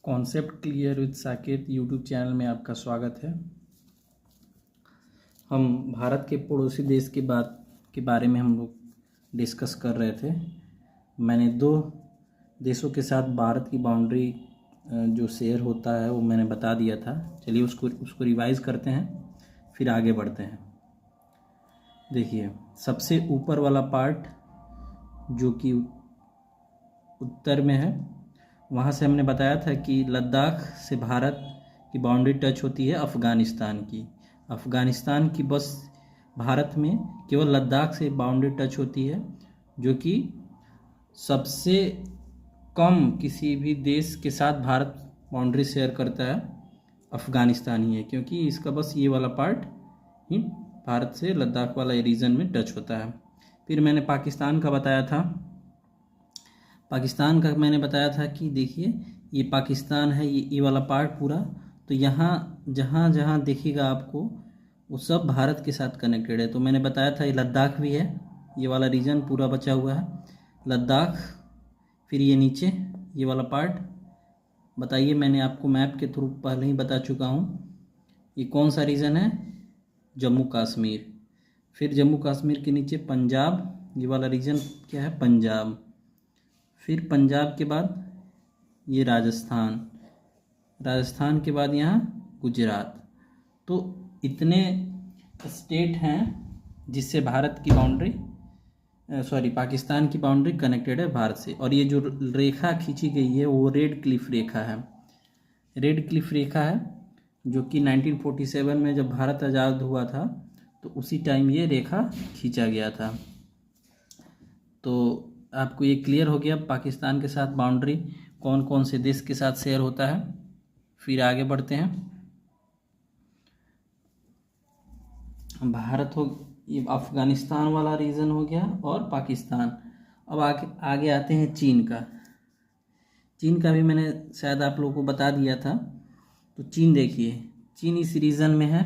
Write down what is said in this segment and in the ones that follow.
Concept clear with Saket YouTube channel में आपका स्वागत है। हम भारत के पड़ोसी देश की बात के बारे में हम लोग डिस्कस कर रहे थे। मैंने दो देशों के साथ भारत की बाउंड्री जो शेयर होता है वो मैंने बता दिया था। चलिए उसको रिवाइज करते हैं, फिर आगे बढ़ते हैं। देखिए, सबसे ऊपर वाला पार्ट जो कि उत्तर में है, वहाँ से हमने बताया था कि लद्दाख से भारत की बाउंड्री टच होती है अफ़गानिस्तान की। अफ़गानिस्तान की बस भारत में केवल लद्दाख से बाउंड्री टच होती है, जो कि सबसे कम किसी भी देश के साथ भारत बाउंड्री शेयर करता है अफ़गानिस्तान ही है, क्योंकि इसका बस ये वाला पार्ट ही भारत से लद्दाख वाला रीजन में टच होता है। फिर मैंने पाकिस्तान का बताया था। पाकिस्तान का मैंने बताया था कि देखिए, ये पाकिस्तान है, ये वाला पार्ट पूरा, तो यहाँ जहाँ जहाँ देखिएगा आपको वो सब भारत के साथ कनेक्टेड है। तो मैंने बताया था ये लद्दाख भी है, ये वाला रीजन पूरा बचा हुआ है लद्दाख। फिर ये नीचे ये वाला पार्ट बताइए, मैंने आपको मैप के थ्रू पहले ही बता चुका हूँ। ये कौन सा रीजन है? जम्मू कश्मीर। फिर जम्मू कश्मीर के नीचे पंजाब, ये वाला रीजन क्या है? पंजाब। फिर पंजाब के बाद ये राजस्थान, राजस्थान के बाद यहाँ गुजरात। तो इतने स्टेट हैं जिससे भारत की बाउंड्री पाकिस्तान की बाउंड्री कनेक्टेड है भारत से। और ये जो रेखा खींची गई है वो रेड क्लिफ रेखा है। रेड क्लिफ रेखा है जो कि 1947 में जब भारत आज़ाद हुआ था तो उसी टाइम ये रेखा खींचा गया था। तो आपको ये क्लियर हो गया पाकिस्तान के साथ बाउंड्री कौन कौन से देश के साथ शेयर होता है। फिर आगे बढ़ते हैं। भारत हो, ये अफ़गानिस्तान वाला रीजन हो गया और पाकिस्तान। अब आगे आते हैं चीन का। चीन का भी मैंने शायद आप लोगों को बता दिया था। तो चीन देखिए, चीन इस रीजन में है,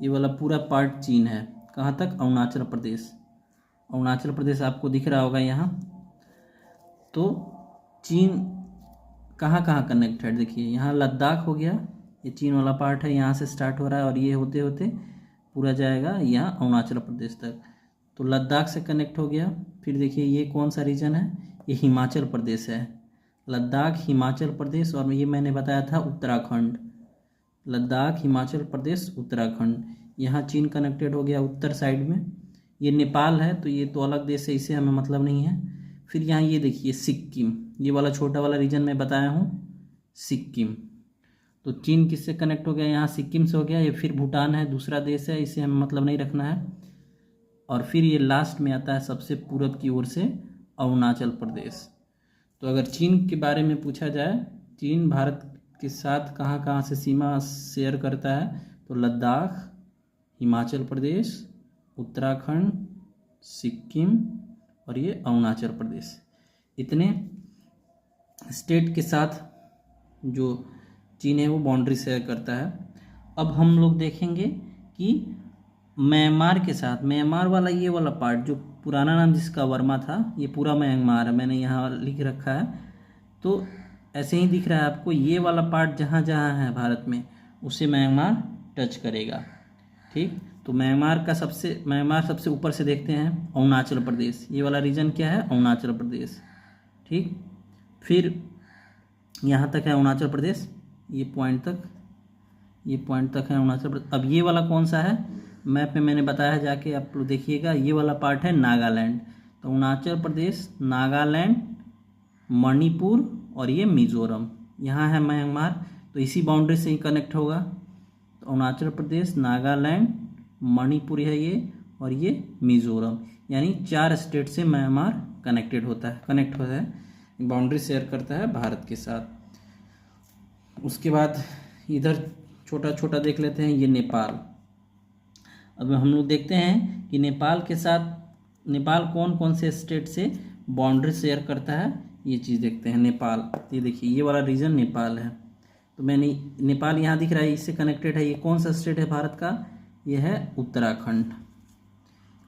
ये वाला पूरा पार्ट चीन है। कहाँ तक? अरुणाचल प्रदेश। अरुणाचल प्रदेश आपको दिख रहा होगा यहाँ। तो चीन कहाँ कहाँ कनेक्टेड देखिए, यहाँ लद्दाख हो गया, ये चीन वाला पार्ट है, यहाँ से स्टार्ट हो रहा है और ये होते होते पूरा जाएगा यहाँ अरुणाचल प्रदेश तक। तो लद्दाख से कनेक्ट हो गया। फिर देखिए ये कौन सा रीजन है? ये हिमाचल प्रदेश है। लद्दाख, हिमाचल प्रदेश, और ये मैंने बताया था उत्तराखंड। लद्दाख, हिमाचल प्रदेश, उत्तराखंड। यहाँ चीन कनेक्टेड हो गया उत्तर साइड में। ये नेपाल है, तो ये तो अलग देश है, इससे हमें मतलब नहीं है। फिर यहाँ ये देखिए सिक्किम, ये वाला छोटा वाला रीजन मैं बताया हूँ, सिक्किम। तो चीन किससे कनेक्ट हो गया? यहाँ सिक्किम से हो गया। ये फिर भूटान है, दूसरा देश है, इसे हमें मतलब नहीं रखना है। और फिर ये लास्ट में आता है सबसे पूरब की ओर से अरुणाचल प्रदेश। तो अगर चीन के बारे में पूछा जाए, चीन भारत के साथ कहाँ कहाँ से सीमा शेयर करता है, तो लद्दाख, हिमाचल प्रदेश, उत्तराखंड, सिक्किम और ये अरुणाचल प्रदेश, इतने स्टेट के साथ जो चीन है वो बाउंड्री शेयर करता है। अब हम लोग देखेंगे कि म्यांमार के साथ, म्यांमार वाला ये वाला पार्ट जो पुराना नाम जिसका वर्मा था, ये पूरा म्यांमार है, मैंने यहाँ लिख रखा है। तो ऐसे ही दिख रहा है आपको, ये वाला पार्ट जहाँ जहाँ है भारत में उसे म्यांमार टच करेगा। ठीक, तो म्यांमार सबसे ऊपर से देखते हैं अरुणाचल प्रदेश, ये वाला रीजन क्या है? अरुणाचल प्रदेश। ठीक, फिर यहाँ तक है अरुणाचल प्रदेश, ये पॉइंट तक है अरुणाचल प्रदेश। अब ये वाला कौन सा है? मैप में मैंने बताया है, जाके आप लोग देखिएगा, ये वाला पार्ट है नागालैंड। तो अरुणाचल प्रदेश, नागालैंड, मणिपुर और ये मिजोरम, यहाँ है म्यांमार, तो इसी बाउंड्री से ही कनेक्ट होगा। तो अरुणाचल प्रदेश, नागालैंड, मणिपुर है ये, और ये मिजोरम, यानी 4 स्टेट से म्यांमार कनेक्ट होता है, बाउंड्री शेयर करता है भारत के साथ। उसके बाद इधर छोटा छोटा देख लेते हैं, ये नेपाल। अब हम लोग देखते हैं कि नेपाल के साथ नेपाल कौन कौन से स्टेट से बाउंड्री शेयर करता है, ये चीज़ देखते हैं। नेपाल, ये देखिए ये वाला रीजन नेपाल है। तो मैंने नेपाल यहाँ दिख रहा है, इससे कनेक्टेड है। ये कौन सा स्टेट है भारत का? ये है उत्तराखंड।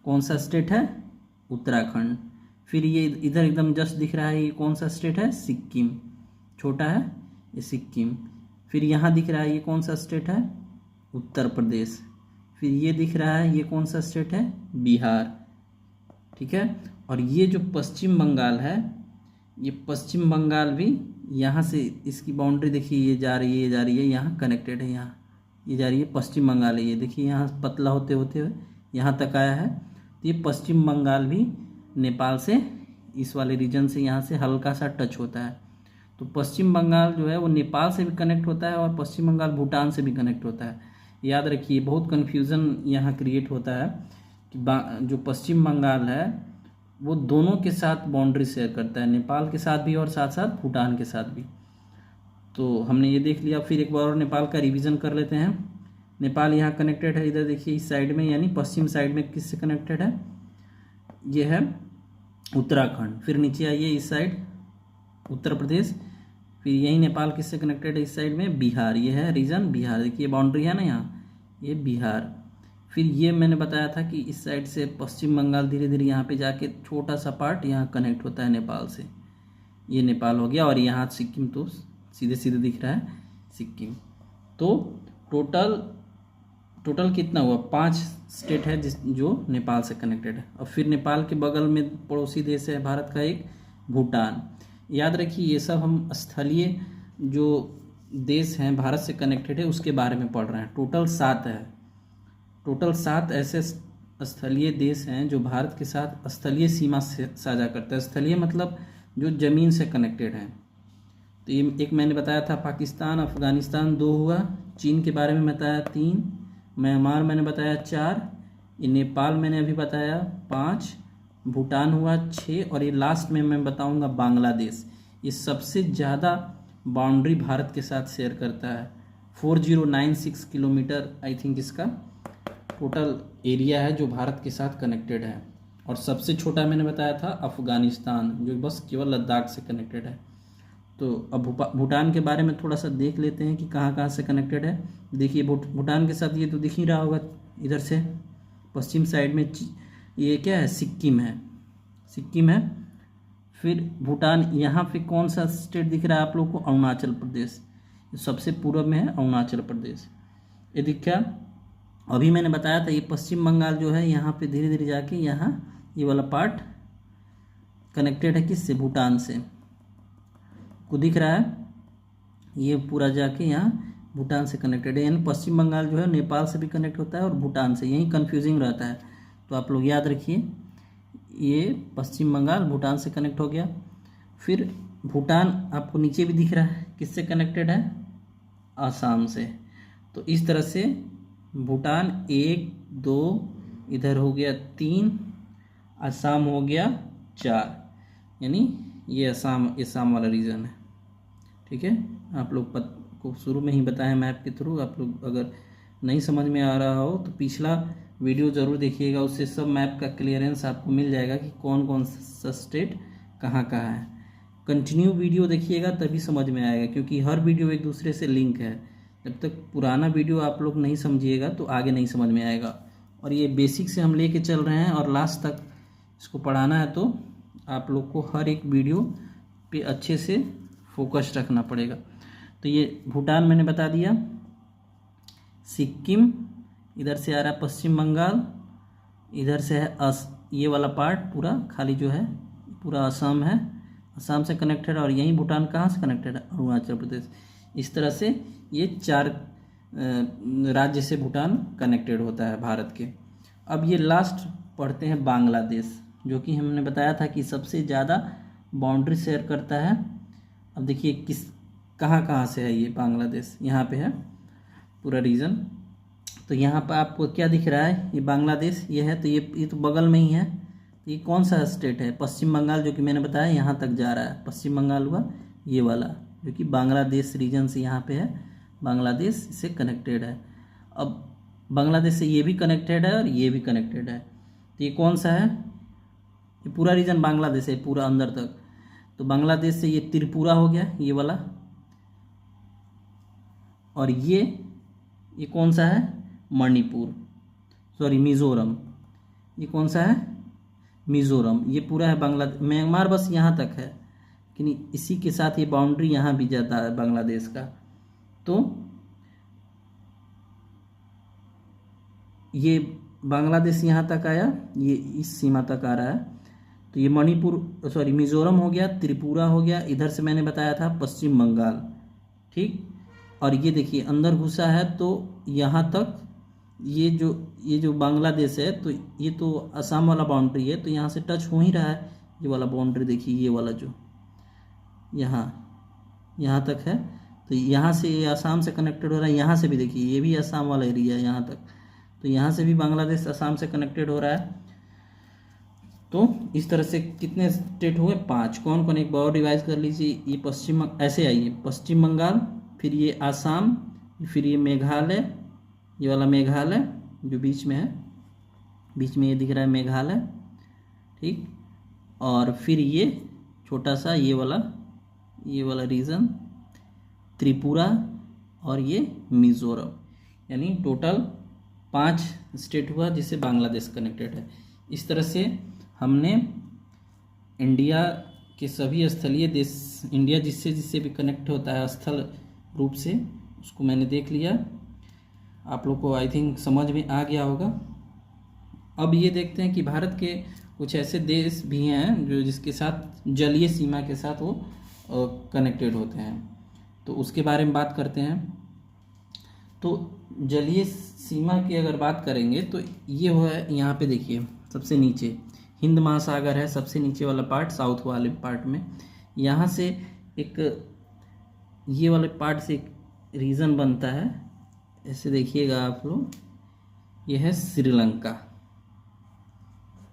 कौन सा स्टेट है? उत्तराखंड। फिर ये इधर एकदम जस्ट दिख रहा है, ये कौन सा स्टेट है? सिक्किम। छोटा है, ये सिक्किम। फिर यहाँ दिख रहा है ये कौन सा स्टेट है, उत्तर प्रदेश। फिर ये दिख रहा है ये कौन सा स्टेट है, बिहार, ठीक है। और ये जो पश्चिम बंगाल है, ये पश्चिम बंगाल भी यहाँ से इसकी बाउंड्री देखिए, ये जा रही है, ये जा रही है, यहाँ कनेक्टेड है, यहाँ ये जा रही है, पश्चिम बंगाल है ये, देखिए यहाँ पतला होते होते हुए यहाँ तक आया है। तो ये पश्चिम बंगाल भी नेपाल से, इस वाले रीजन से यहाँ से हल्का सा टच होता है। तो पश्चिम बंगाल जो है वो नेपाल से भी कनेक्ट होता है और पश्चिम बंगाल भूटान से भी कनेक्ट होता है। याद रखिए, बहुत कन्फ्यूज़न यहाँ क्रिएट होता है कि जो पश्चिम बंगाल है वो दोनों के साथ बाउंड्री शेयर करता है, नेपाल के साथ भी और साथ साथ भूटान के साथ भी। तो हमने ये देख लिया। फिर एक बार और नेपाल का रिवीजन कर लेते हैं। नेपाल यहाँ कनेक्टेड है, इधर देखिए इस साइड में, यानी पश्चिम साइड में किससे कनेक्टेड है, ये है उत्तराखंड। फिर नीचे आइए इस साइड उत्तर प्रदेश। फिर यही नेपाल किससे कनेक्टेड है, इस साइड में बिहार, ये है रीजन बिहार, देखिए बाउंड्री है ना यहाँ, ये बिहार। फिर ये मैंने बताया था कि इस साइड से पश्चिम बंगाल धीरे धीरे यहाँ पे जाके छोटा सा पार्ट यहाँ कनेक्ट होता है नेपाल से, ये नेपाल हो गया। और यहाँ सिक्किम तो सीधे सीधे दिख रहा है सिक्किम। तो टोटल कितना हुआ, 5 स्टेट है जो नेपाल से कनेक्टेड है। और फिर नेपाल के बगल में पड़ोसी देश है भारत का एक, भूटान। याद रखिए ये सब हम स्थलीय जो देश हैं भारत से कनेक्टेड है उसके बारे में पढ़ रहे हैं। टोटल 7 है, टोटल 7 ऐसे स्थलीय देश हैं जो भारत के साथ स्थलीय सीमा से साझा करते हैं। स्थलीय मतलब जो ज़मीन से कनेक्टेड हैं। तो ये एक मैंने बताया था पाकिस्तान, अफगानिस्तान 2 हुआ, चीन के बारे में बताया 3, म्यांमार मैंने बताया 4, ये नेपाल मैंने अभी बताया 5, भूटान हुआ 6, और ये लास्ट में मैं बताऊंगा बांग्लादेश। ये सबसे ज़्यादा बाउंड्री भारत के साथ शेयर करता है, 4096 किलोमीटर आई थिंक इसका टोटल एरिया है जो भारत के साथ कनेक्टेड है। और सबसे छोटा मैंने बताया था अफगानिस्तान, जो बस केवल लद्दाख से कनेक्टेड है। तो अब भूटान के बारे में थोड़ा सा देख लेते हैं कि कहाँ कहाँ से कनेक्टेड है। देखिए भूटान के साथ ये तो दिख ही रहा होगा, इधर से पश्चिम साइड में ये क्या है, सिक्किम है, सिक्किम है। फिर भूटान, यहाँ पे कौन सा स्टेट दिख रहा है आप लोग को, अरुणाचल प्रदेश, सबसे पूर्व में है अरुणाचल प्रदेश, ये दिख क्या। अभी मैंने बताया था ये पश्चिम बंगाल जो है यहाँ पे धीरे धीरे जाके यहाँ ये वाला पार्ट कनेक्टेड है किससे, भूटान से, को दिख रहा है, ये पूरा जाके यहाँ भूटान से कनेक्टेड है। यानी पश्चिम बंगाल जो है नेपाल से भी कनेक्ट होता है और भूटान से, यही कन्फ्यूजिंग रहता है। तो आप लोग याद रखिए ये पश्चिम बंगाल भूटान से कनेक्ट हो गया। फिर भूटान आपको नीचे भी दिख रहा है किससे कनेक्टेड है, आसाम से। तो इस तरह से भूटान 1 2 इधर हो गया 3, असम हो गया 4, यानी ये असम वाला रीजन है, ठीक है। आप लोग को शुरू में ही बताया मैप के थ्रू, आप लोग अगर नहीं समझ में आ रहा हो तो पिछला वीडियो ज़रूर देखिएगा, उससे सब मैप का क्लियरेंस आपको मिल जाएगा कि कौन कौन सा स्टेट कहाँ कहाँ है। कंटिन्यू वीडियो देखिएगा तभी समझ में आएगा, क्योंकि हर वीडियो एक दूसरे से लिंक है। जब तक पुराना वीडियो आप लोग नहीं समझिएगा तो आगे नहीं समझ में आएगा। और ये बेसिक से हम लेके चल रहे हैं और लास्ट तक इसको पढ़ाना है, तो आप लोग को हर एक वीडियो पे अच्छे से फोकस रखना पड़ेगा। तो ये भूटान मैंने बता दिया, सिक्किम इधर से आ रहा है पश्चिम बंगाल, इधर से है ये वाला पार्ट पूरा खाली जो है पूरा असम है, असम से कनेक्टेड है। और यहीं भूटान कहाँ से कनेक्टेड है, अरुणाचल प्रदेश। इस तरह से ये 4 राज्य से भूटान कनेक्टेड होता है भारत के। अब ये लास्ट पढ़ते हैं बांग्लादेश, जो कि हमने बताया था कि सबसे ज़्यादा बाउंड्री शेयर करता है। अब देखिए कहाँ कहाँ से है ये बांग्लादेश, यहाँ पे है पूरा रीजन। तो यहाँ पर आपको क्या दिख रहा है, ये बांग्लादेश ये है, तो ये तो बगल में ही है। तो ये कौन सा स्टेट है, पश्चिम बंगाल, जो कि मैंने बताया यहाँ तक जा रहा है, पश्चिम बंगाल हुआ ये वाला, जो कि बांग्लादेश रीजन से यहाँ पे है, बांग्लादेश से कनेक्टेड है। अब बांग्लादेश से ये भी कनेक्टेड है और ये भी कनेक्टेड है। तो ये कौन सा है, ये पूरा रीजन बांग्लादेश है, पूरा अंदर तक। तो बांग्लादेश से ये त्रिपुरा हो गया ये वाला, और ये कौन सा है, मणिपुर, सॉरी मिज़ोरम। ये कौन सा है, मिज़ोरम। ये पूरा है बांग्लादेश। म्यांमार बस यहाँ तक है लेकिन इसी के साथ ये बाउंड्री यहाँ भी जाता है बांग्लादेश का। तो ये बांग्लादेश यहाँ तक आया, ये इस सीमा तक आ रहा है। तो ये मणिपुर सॉरी मिज़ोरम हो गया, त्रिपुरा हो गया, इधर से मैंने बताया था पश्चिम बंगाल, ठीक। और ये देखिए अंदर घुसा है तो यहाँ तक ये जो बांग्लादेश है, तो ये तो असम वाला बाउंड्री है, तो यहाँ से टच हो ही रहा है। ये वाला बाउंड्री देखिए, ये वाला जो यहाँ तक है, तो यहाँ से ये असम से कनेक्टेड हो रहा है। यहाँ से भी देखिए ये भी असम वाला एरिया है यहाँ तक, तो यहाँ से भी बांग्लादेश असम से कनेक्टेड हो रहा है। तो इस तरह से कितने स्टेट हुए? 5। कौन कौन, एक बार और रिवाइज कर लीजिए। ये पश्चिम, ऐसे आइए, पश्चिम बंगाल, फिर ये आसाम, फिर ये मेघालय, ये वाला मेघालय जो बीच में है, बीच में ये दिख रहा है मेघालय, ठीक। और फिर ये छोटा सा ये वाला रीजन त्रिपुरा, और ये मिज़ोरम, यानी टोटल 5 स्टेट हुआ जिससे बांग्लादेश कनेक्टेड है। इस तरह से हमने इंडिया के सभी स्थलीय देश, इंडिया जिससे भी कनेक्ट होता है स्थल रूप से, उसको मैंने देख लिया। आप लोग को आई थिंक समझ में आ गया होगा। अब ये देखते हैं कि भारत के कुछ ऐसे देश भी हैं जो जिसके साथ जलीय सीमा के साथ वो कनेक्टेड होते हैं, तो उसके बारे में बात करते हैं। तो जलीय सीमा की अगर बात करेंगे तो ये हो है, यहाँ पे देखिए सबसे नीचे हिंद महासागर है, सबसे नीचे वाला पार्ट, साउथ वाले पार्ट में। यहाँ से एक ये वाले पार्ट से एक रीजन बनता है, ऐसे देखिएगा आप लोग, ये है श्रीलंका।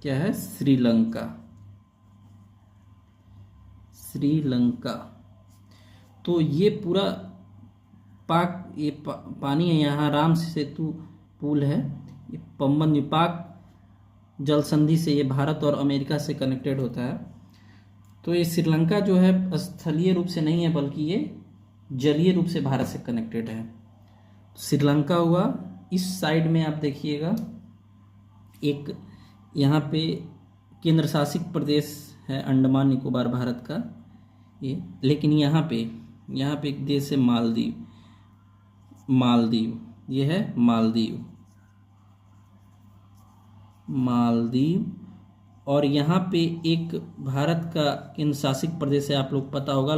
क्या है? श्रीलंका। श्रीलंका। तो ये पूरा पानी है, यहाँ राम सेतु पुल है, ये पम्बन निपाक जल संधि से ये भारत और अमेरिका से कनेक्टेड होता है। तो ये श्रीलंका जो है स्थलीय रूप से नहीं है, बल्कि ये जलीय रूप से भारत से कनेक्टेड है। श्रीलंका हुआ। इस साइड में आप देखिएगा एक यहाँ पे केंद्र शासित प्रदेश है अंडमान निकोबार भारत का ये, लेकिन यहाँ पे एक देश है मालदीव। ये है मालदीव। और यहाँ पे एक भारत का केंद्र शासित प्रदेश है, आप लोग पता होगा,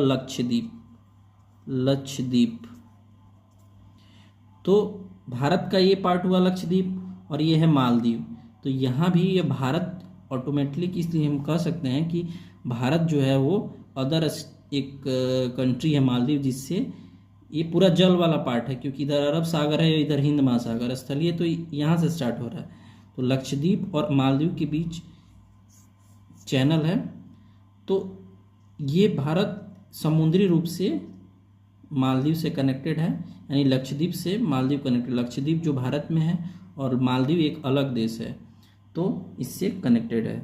लक्षद्वीप। तो भारत का ये पार्ट हुआ लक्षद्वीप, और ये है मालदीव। तो यहाँ भी ये भारत ऑटोमेटिकली, इसलिए हम कह सकते हैं कि भारत जो है वो अदर एक कंट्री है मालदीव, जिससे ये पूरा जल वाला पार्ट है, क्योंकि इधर अरब सागर है, इधर हिंद महासागर, स्थलीय तो यहाँ से स्टार्ट हो रहा है। तो लक्षद्वीप और मालदीव के बीच चैनल है। तो ये भारत समुद्री रूप से मालदीव से कनेक्टेड है, यानी लक्षद्वीप से मालदीव कनेक्टेड। लक्षद्वीप जो भारत में है और मालदीव एक अलग देश है, तो इससे कनेक्टेड है।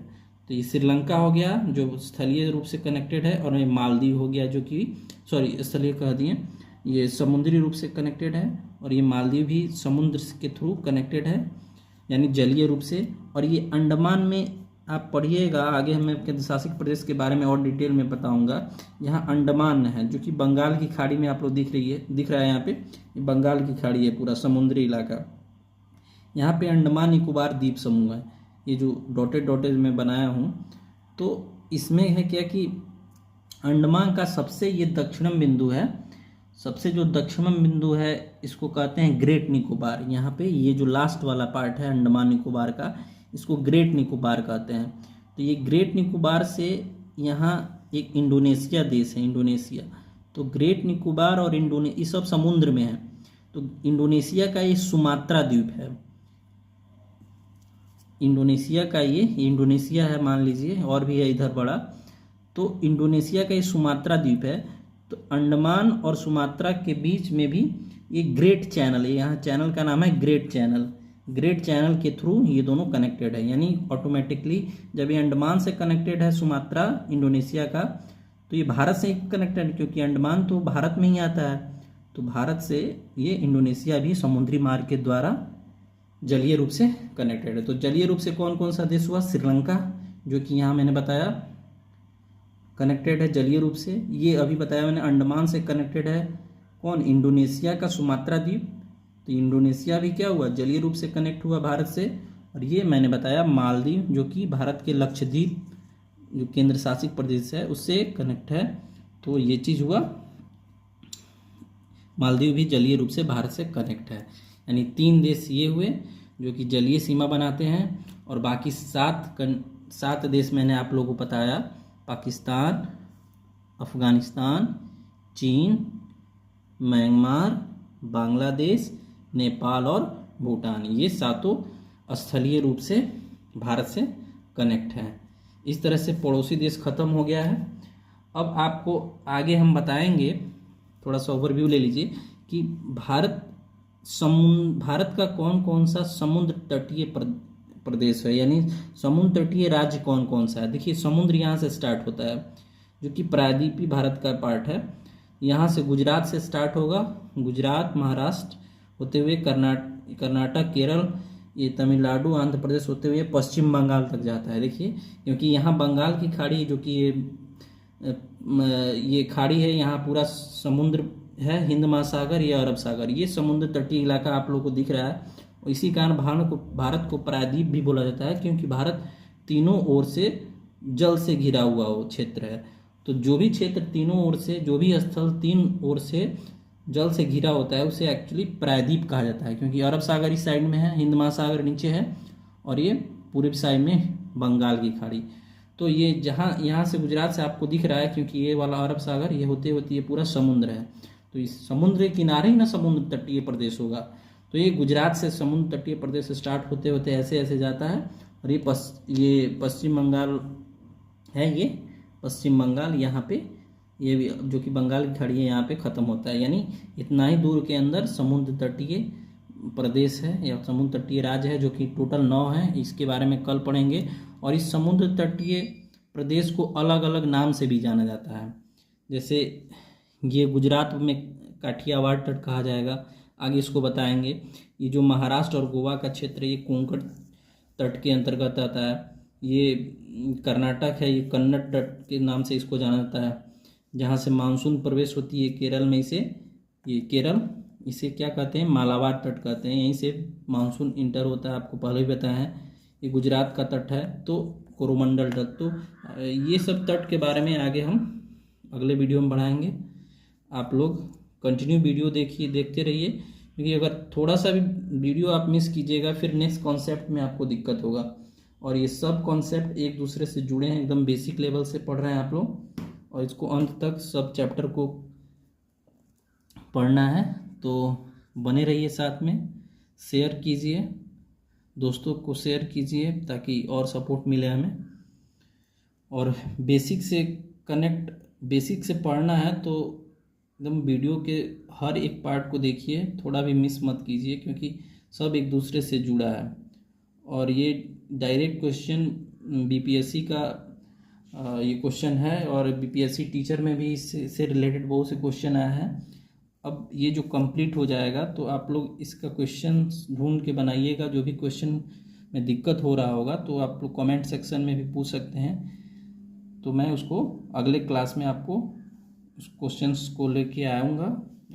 तो ये श्रीलंका हो गया जो स्थलीय रूप से कनेक्टेड है, और ये मालदीव हो गया जो कि स्थलीय कह दिए, ये समुद्री रूप से कनेक्टेड है। और ये मालदीव भी समुद्र के थ्रू कनेक्टेड है, यानी जलीय रूप से। और ये अंडमान में आप पढ़िएगा, आगे मैं केंद्र शासित प्रदेश के बारे में और डिटेल में बताऊंगा। यहाँ अंडमान है जो कि बंगाल की खाड़ी में आप लोग दिख रहा है यहाँ पे, ये बंगाल की खाड़ी है, पूरा समुद्री इलाका। यहाँ पे अंडमान निकोबार द्वीप समूह है, ये जो डॉटेड में बनाया हूँ। तो इसमें है क्या कि अंडमान का सबसे ये दक्षिणम बिंदु है, सबसे जो दक्षिणम बिंदु है इसको कहते हैं ग्रेट निकोबार। यहाँ पे ये जो लास्ट वाला पार्ट है अंडमान निकोबार का, इसको ग्रेट निकोबार कहते हैं। तो ये ग्रेट निकोबार से यहाँ एक इंडोनेशिया देश है, इंडोनेशिया। तो ग्रेट निकोबार और ये सब समुद्र में है। तो इंडोनेशिया का ये सुमात्रा द्वीप है, इंडोनेशिया का ये इंडोनेशिया है मान लीजिए, और भी है इधर बड़ा। तो इंडोनेशिया का ये सुमात्रा द्वीप है। तो अंडमान और सुमात्रा के बीच में भी ये ग्रेट चैनल है, यहाँ चैनल का नाम है ग्रेट चैनल। ग्रेट चैनल के थ्रू ये दोनों कनेक्टेड है, यानी ऑटोमेटिकली जब ये अंडमान से कनेक्टेड है सुमात्रा इंडोनेशिया का, तो ये भारत से कनेक्टेड है, क्योंकि अंडमान तो भारत में ही आता है। तो भारत से ये इंडोनेशिया भी समुद्री मार्ग के द्वारा जलीय रूप से कनेक्टेड है। तो जलीय रूप से कौन कौन सा देश हुआ? श्रीलंका, जो कि यहाँ मैंने बताया, कनेक्टेड है जलीय रूप से। ये अभी बताया मैंने, अंडमान से कनेक्टेड है कौन, इंडोनेशिया का सुमात्रा द्वीप। तो इंडोनेशिया भी क्या हुआ, जलीय रूप से कनेक्ट हुआ भारत से। और ये मैंने बताया मालदीव, जो कि भारत के लक्षद्वीप जो केंद्र शासित प्रदेश है उससे कनेक्ट है। तो ये चीज़ हुआ, मालदीव भी जलीय रूप से भारत से कनेक्ट है। यानी 3 देश ये हुए जो कि जलीय सीमा बनाते हैं, और बाकी 7 देश मैंने आप लोगों को बताया, पाकिस्तान, अफगानिस्तान, चीन, म्यांमार, बांग्लादेश, नेपाल और भूटान, ये 7 स्थलीय रूप से भारत से कनेक्ट हैं। इस तरह से पड़ोसी देश खत्म हो गया है। अब आपको आगे हम बताएंगे, थोड़ा सा ओवरव्यू ले लीजिए कि भारत का कौन कौन सा समुद्र तटीय प्रदेश है, यानी समुद्र तटीय राज्य कौन कौन सा है। देखिए समुद्र यहाँ से स्टार्ट होता है, जो कि प्रायद्वीपीय भारत का पार्ट है। यहाँ से गुजरात से स्टार्ट होगा, गुजरात, महाराष्ट्र होते हुए कर्नाटक, केरल, ये तमिलनाडु, आंध्र प्रदेश होते हुए पश्चिम बंगाल तक जाता है। देखिए क्योंकि यहाँ बंगाल की खाड़ी, जो कि ये खाड़ी है, यहाँ पूरा समुद्र है, हिंद महासागर या अरब सागर, ये समुद्र तटीय इलाका आप लोगों को दिख रहा है। और इसी कारण भारत को प्रायद्वीप भी बोला जाता है, क्योंकि भारत तीनों ओर से जल से घिरा हुआ वो क्षेत्र है। तो जो भी क्षेत्र तीनों ओर से, जो भी स्थल 3 ओर से जल से घिरा होता है उसे एक्चुअली प्रायद्वीप कहा जाता है, क्योंकि अरब सागर इस साइड में है, हिंद महासागर नीचे है, और ये पूर्व साइड में बंगाल की खाड़ी। तो ये जहाँ यहाँ से गुजरात से आपको दिख रहा है, क्योंकि ये वाला अरब सागर, ये होते ये पूरा समुद्र है। तो इस समुद्र के किनारे ही ना समुद्र तटीय प्रदेश होगा। तो ये गुजरात से समुद्र तटीय प्रदेश स्टार्ट होते होते ऐसे ऐसे जाता है, और ये पश्चिम बंगाल है, ये पश्चिम बंगाल यहाँ पे, ये भी जो कि बंगाल की खाड़ी है, यहाँ पे ख़त्म होता है। यानी इतना ही दूर के अंदर समुद्र तटीय प्रदेश है या समुद्र तटीय राज्य है, जो कि टोटल 9 है। इसके बारे में कल पढ़ेंगे। और इस समुद्र तटीय प्रदेश को अलग अलग नाम से भी जाना जाता है, जैसे ये गुजरात में काठियावाड़ तट कहा जाएगा, आगे इसको बताएंगे। ये जो महाराष्ट्र और गोवा का क्षेत्र है, ये कोंकण तट के अंतर्गत आता है। ये कर्नाटक है, ये कन्नड़ तट के नाम से इसको जाना जाता है। जहाँ से मानसून प्रवेश होती है केरल में, ये केरल, इसे क्या कहते हैं, मालाबार तट कहते हैं। यहीं से मानसून इंटर होता है, आपको पहले भी बताया है। ये गुजरात का तट है, तो कोरोमंडल तट। तो ये सब तट के बारे में आगे हम अगले वीडियो में बढ़ाएंगे। आप लोग कंटिन्यू वीडियो देखते रहिए, क्योंकि अगर थोड़ा सा भी वीडियो आप मिस कीजिएगा फिर नेक्स्ट कॉन्सेप्ट में आपको दिक्कत होगा। और ये सब कॉन्सेप्ट एक दूसरे से जुड़े हैं, एकदम बेसिक लेवल से पढ़ रहे हैं आप लोग, और इसको अंत तक सब चैप्टर को पढ़ना है। तो बने रहिए साथ में, शेयर कीजिए, दोस्तों को शेयर कीजिए ताकि और सपोर्ट मिले हमें। और बेसिक से पढ़ना है तो एकदम वीडियो के हर एक पार्ट को देखिए, थोड़ा भी मिस मत कीजिए, क्योंकि सब एक दूसरे से जुड़ा है। और ये डायरेक्ट क्वेश्चन बीपीएससी का ये क्वेश्चन है, और बीपीएससी टीचर में भी इससे रिलेटेड बहुत से क्वेश्चन आया है। अब ये जो कंप्लीट हो जाएगा तो आप लोग इसका क्वेश्चन ढूंढ के बनाइएगा। जो भी क्वेश्चन में दिक्कत हो रहा होगा तो आप लोग कमेंट सेक्शन में भी पूछ सकते हैं, तो मैं उसको अगले क्लास में आपको उस क्वेश्चंस को लेके आऊँगा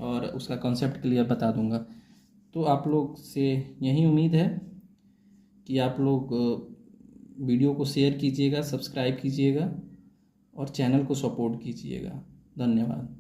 और उसका कॉन्सेप्ट क्लियर बता दूंगा। तो आप लोग से यही उम्मीद है कि आप लोग वीडियो को शेयर कीजिएगा, सब्सक्राइब कीजिएगा और चैनल को सपोर्ट कीजिएगा। धन्यवाद।